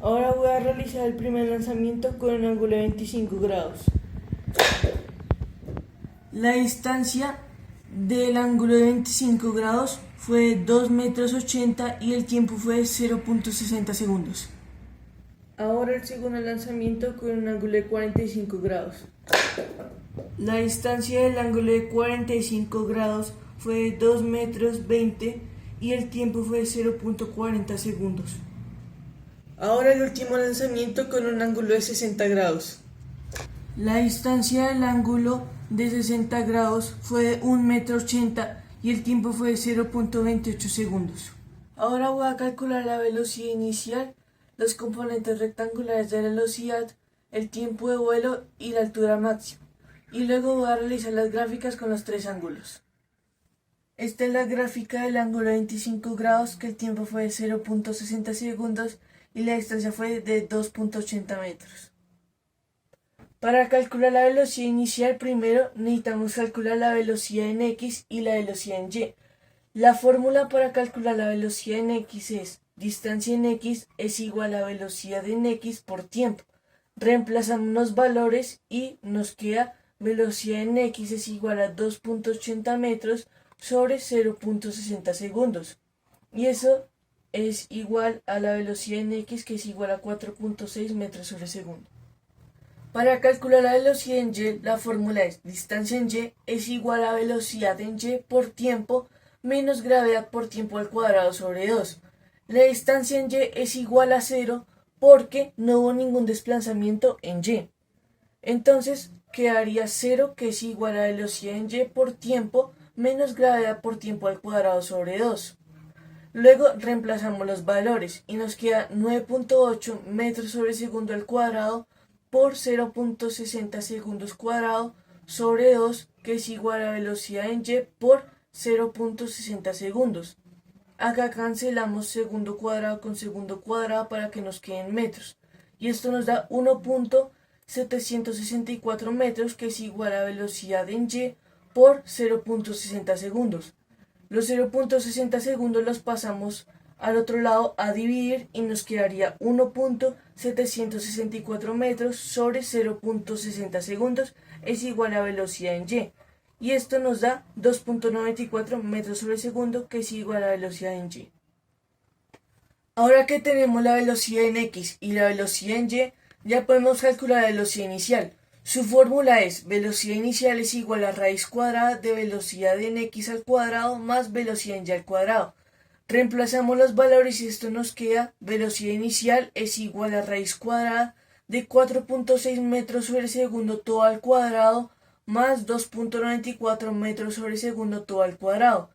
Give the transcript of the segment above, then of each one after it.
Ahora voy a realizar el primer lanzamiento con un ángulo de 25 grados. La distancia del ángulo de 25 grados fue 2 metros 80 y el tiempo fue 0.60 segundos. Ahora el segundo lanzamiento con un ángulo de 45 grados. La distancia del ángulo de 45 grados fue 2 metros 20 y el tiempo fue 0.40 segundos. Ahora el último lanzamiento con un ángulo de 60 grados. La distancia del ángulo de 60 grados fue de 1 metro 80 y el tiempo fue de 0.28 segundos. Ahora voy a calcular la velocidad inicial, los componentes rectangulares de la velocidad, el tiempo de vuelo y la altura máxima. Y luego voy a realizar las gráficas con los tres ángulos. Esta es la gráfica del ángulo de 25 grados, que el tiempo fue de 0.60 segundos y la distancia fue de 2.80 metros. Para calcular la velocidad inicial, primero necesitamos calcular la velocidad en X y la velocidad en Y. La fórmula para calcular la velocidad en X es distancia en X es igual a velocidad en X por tiempo. Reemplazamos los valores y nos queda velocidad en X es igual a 2.80 metros sobre 0.60 segundos. Y eso es igual a la velocidad en X, que es igual a 4.6 metros sobre segundo. Para calcular la velocidad en Y, la fórmula es distancia en Y es igual a velocidad en Y por tiempo menos gravedad por tiempo al cuadrado sobre 2. La distancia en Y es igual a 0 porque no hubo ningún desplazamiento en Y. Entonces quedaría 0, que es igual a velocidad en Y por tiempo menos gravedad por tiempo al cuadrado sobre 2. Luego reemplazamos los valores y nos queda 9.8 metros sobre segundo al cuadrado por 0.60 segundos cuadrado sobre 2, que es igual a velocidad en Y por 0.60 segundos. Acá cancelamos segundo cuadrado con segundo cuadrado para que nos queden metros. Y esto nos da 1.764 metros, que es igual a velocidad en Y por 0.60 segundos. Los 0.60 segundos los pasamos al otro lado a dividir y nos quedaría 1.764 metros sobre 0.60 segundos es igual a velocidad en Y. Y esto nos da 2.94 metros sobre segundo, que es igual a velocidad en Y. Ahora que tenemos la velocidad en X y la velocidad en Y, ya podemos calcular la velocidad inicial. Su fórmula es velocidad inicial es igual a raíz cuadrada de velocidad en X al cuadrado más velocidad en Y al cuadrado. Reemplazamos los valores y esto nos queda velocidad inicial es igual a raíz cuadrada de 4.6 metros sobre segundo todo al cuadrado más 2.94 metros sobre segundo todo al cuadrado.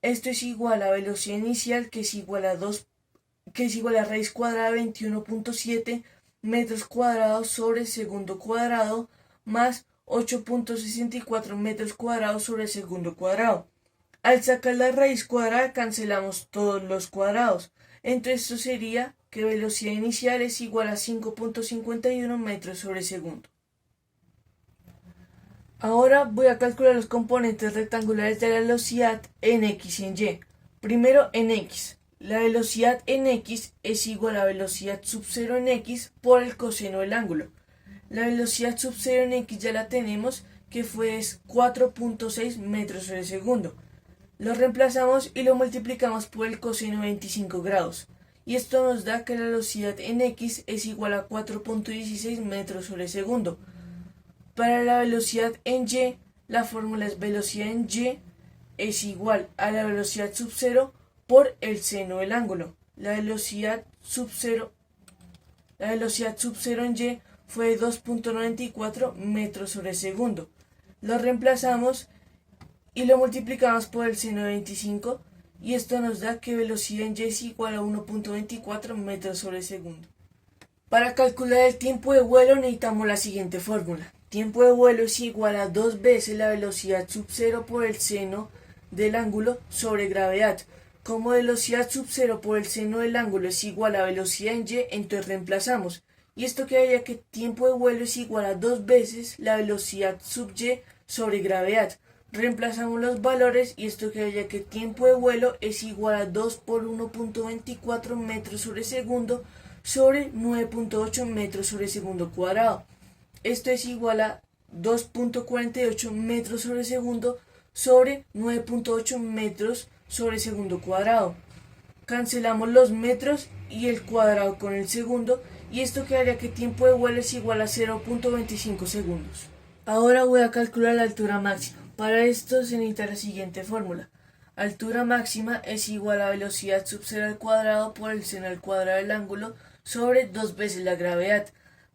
Esto es igual a velocidad inicial, que es igual a raíz cuadrada de 21.7 metros cuadrados sobre segundo cuadrado más 8.64 metros cuadrados sobre segundo cuadrado. Al sacar la raíz cuadrada cancelamos todos los cuadrados. Entonces esto sería que velocidad inicial es igual a 5.51 metros sobre segundo. Ahora voy a calcular los componentes rectangulares de la velocidad en X y en Y. Primero en X. La velocidad en X es igual a velocidad sub 0 en X por el coseno del ángulo. La velocidad sub 0 en X ya la tenemos, que fue 4.6 metros sobre segundo. Lo reemplazamos y lo multiplicamos por el coseno de 25 grados. Y esto nos da que la velocidad en X es igual a 4.16 metros sobre segundo. Para la velocidad en Y, la fórmula es velocidad en Y es igual a la velocidad sub 0 por el seno del ángulo. La velocidad sub 0 en Y fue 2.94 metros sobre segundo. Lo reemplazamos y lo multiplicamos por el seno de 25 y esto nos da que velocidad en Y es igual a 1.24 metros sobre segundo. Para calcular el tiempo de vuelo necesitamos la siguiente fórmula. Tiempo de vuelo es igual a 2 veces la velocidad sub 0 por el seno del ángulo sobre gravedad. Como velocidad sub 0 por el seno del ángulo es igual a velocidad en Y, entonces reemplazamos. Y esto quedaría que tiempo de vuelo es igual a 2 veces la velocidad sub Y sobre gravedad. Reemplazamos los valores y esto quedaría que tiempo de vuelo es igual a 2 por 1.24 metros sobre segundo sobre 9.8 metros sobre segundo cuadrado. Esto es igual a 2.48 metros sobre segundo sobre 9.8 metros sobre segundo cuadrado. Cancelamos los metros y el cuadrado con el segundo, y esto quedaría que tiempo de vuelo es igual a 0.25 segundos. Ahora voy a calcular la altura máxima. Para esto se necesita la siguiente fórmula. Altura máxima es igual a velocidad sub 0 al cuadrado por el seno al cuadrado del ángulo sobre 2 veces la gravedad.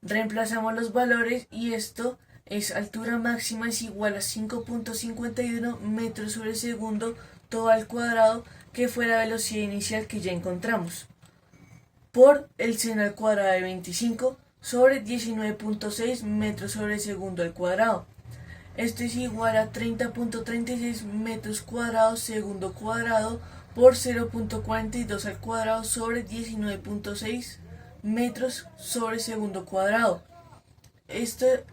Reemplazamos los valores y esto es altura máxima es igual a 5.51 metros sobre segundo todo al cuadrado, que fue la velocidad inicial que ya encontramos, por el seno al cuadrado de 25 sobre 19.6 metros sobre segundo al cuadrado. Esto es igual a 30.36 metros cuadrados segundo cuadrado por 0.42 al cuadrado sobre 19.6 metros sobre segundo cuadrado.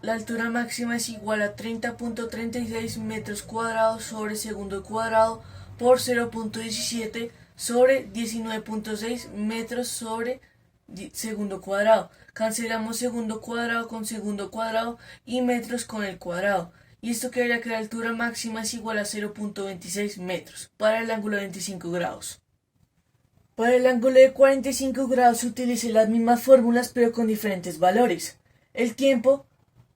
La altura máxima es igual a 30.36 metros cuadrados sobre segundo cuadrado por 0.17 sobre 19.6 metros sobre segundo cuadrado. Cancelamos segundo cuadrado con segundo cuadrado y metros con el cuadrado. Y esto quedaría que la altura máxima es igual a 0.26 metros para el ángulo de 25 grados. Para el ángulo de 45 grados utilicé las mismas fórmulas pero con diferentes valores. El tiempo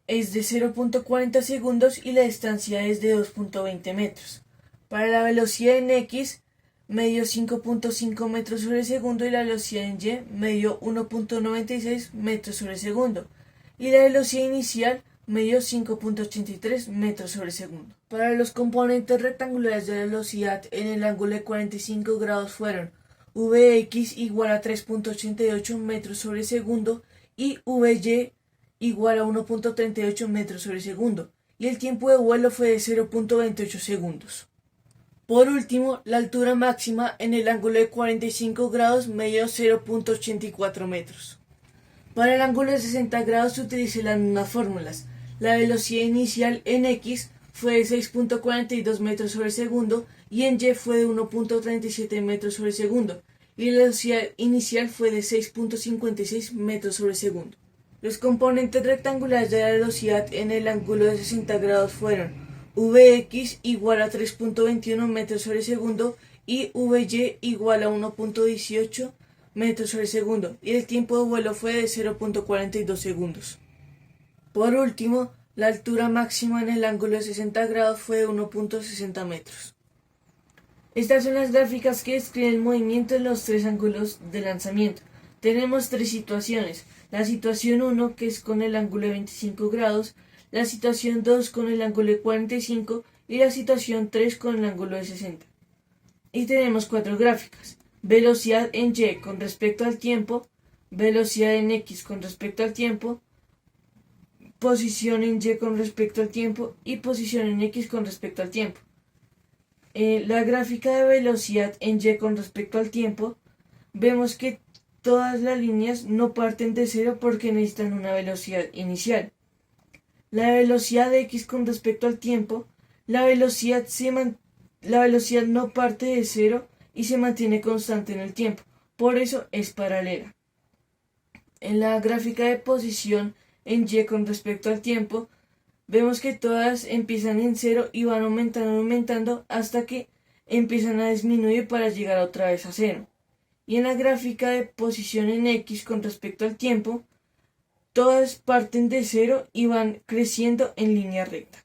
es de 0.40 segundos y la distancia es de 2.20 metros. Para la velocidad en X me dio 5.5 metros sobre segundo y la velocidad en Y me dio 1.96 metros sobre segundo. Y la velocidad inicial me dio 5.83 metros sobre segundo. Para los componentes rectangulares de la velocidad en el ángulo de 45 grados fueron Vx igual a 3.88 metros sobre segundo y Vy igual a 1.38 metros sobre segundo. Y el tiempo de vuelo fue de 0.28 segundos. Por último, la altura máxima en el ángulo de 45 grados me dio 0.84 metros. Para el ángulo de 60 grados utilicé las mismas fórmulas. La velocidad inicial en X fue de 6.42 metros sobre segundo y en Y fue de 1.37 metros sobre segundo. Y la velocidad inicial fue de 6.56 metros sobre segundo. Los componentes rectangulares de la velocidad en el ángulo de 60 grados fueron Vx igual a 3.21 metros sobre segundo y Vy igual a 1.18 metros sobre segundo, y el tiempo de vuelo fue de 0.42 segundos. Por último, la altura máxima en el ángulo de 60 grados fue de 1.60 metros. Estas son las gráficas que describen el movimiento en los tres ángulos de lanzamiento. Tenemos tres situaciones: la situación 1, que es con el ángulo de 25 grados, la situación 2 con el ángulo de 45 y la situación 3 con el ángulo de 60. Y tenemos cuatro gráficas: velocidad en Y con respecto al tiempo, velocidad en X con respecto al tiempo, posición en Y con respecto al tiempo y posición en X con respecto al tiempo. La gráfica de velocidad en Y con respecto al tiempo, vemos que todas las líneas no parten de cero porque necesitan una velocidad inicial. La velocidad de X con respecto al tiempo, la velocidad no parte de cero y se mantiene constante en el tiempo, por eso es paralela. En la gráfica de posición en Y con respecto al tiempo, vemos que todas empiezan en cero y van aumentando hasta que empiezan a disminuir para llegar otra vez a cero. Y en la gráfica de posición en X con respecto al tiempo, todas parten de cero y van creciendo en línea recta.